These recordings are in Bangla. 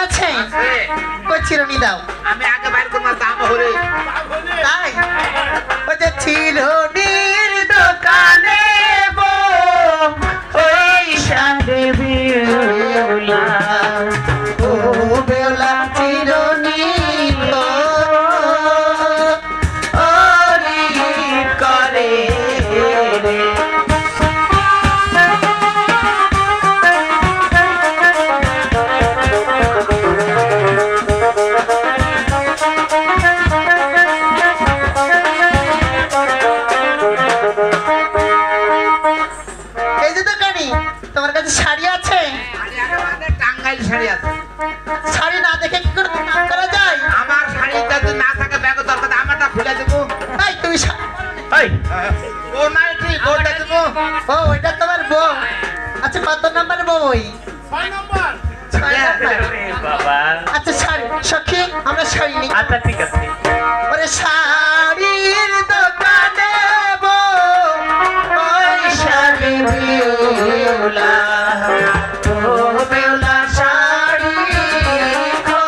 আছে কই চিরুনি দাও আমি আগে বাইর করব দাম হরে তাই ওই যে চিরুনির দোকানে ওই সাথে বেউলা ও বেউলা চিরুনি তো ওরি করে রে শাড়ি আছে টাঙ্গাইল শাড়ি আছে শাড়ি না দেখে কি করে নাম করা যায় আমার শাড়িটা যদি না থাকে ব্যাগ দরকার আমারটা খুলে দেব তাই তুমি এই ও নাই ঠিক ওটা দেব ও ওইটা তোমার বউ আচ্ছা কত নাম্বার বউ ওই 6 নম্বর বাবা আচ্ছা শাড়ি সখী আমরা শাড়ি নিই আচ্ছা ঠিক আছে ওরে শাড়ির দোকানে বউ ওই শাড়ি বিউলা ও বেউলা শাড়ি খো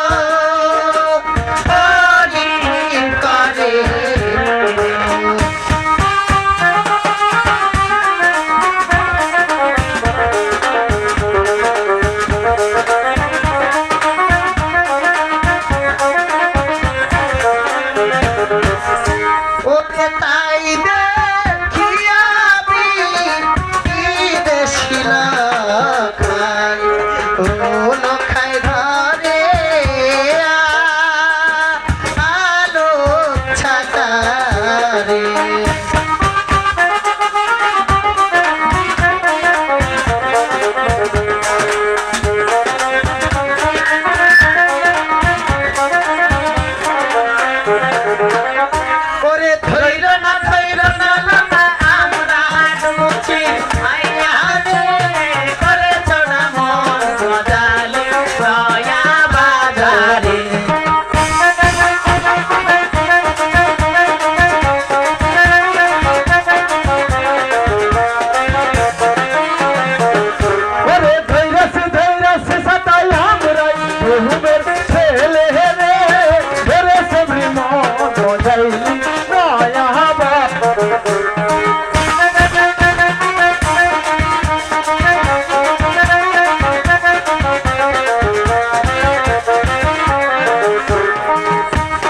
ওরি করে ওকে তাই দেখিয়াবি কি দেখিল খাই ও লখাই ধরে আলো ছাতারে ওরে ধৈর না আমরা ডুবছি আইয়া রে করে চড়া মন গজালে দয়া বাজারে ওরে ধৈরছে সাতাই আমরাই বহুবের ছেলে রে ওরে সবরি মন যাইলি নয়া বাপ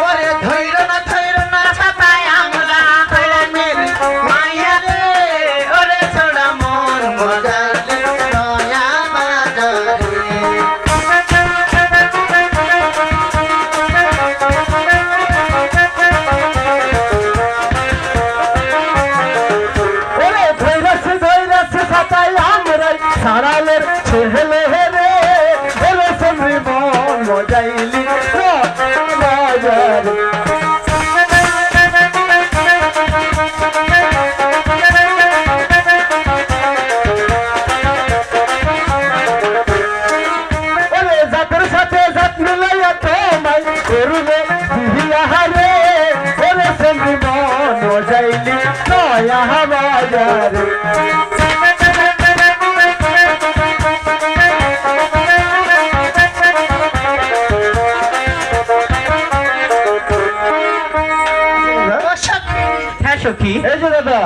ওরে ধৈর না ছাতাই আমরা প্রেমের মায়া রে ওরে চড়া মন গজালে দয়া বাজারে ওরে ধৈরছে সাতাই আমরাই সারালের ছেলে রে ওরে সবরি মন যাইলি বাজার ওরে জাতের সাথে জাত মিলাইয়া তোমায় করবে বিহিয়া রে ওরে সবরি মন যাইলি নয়া বাজার ও সখী হ্যাঁ সখী এই যে দাদা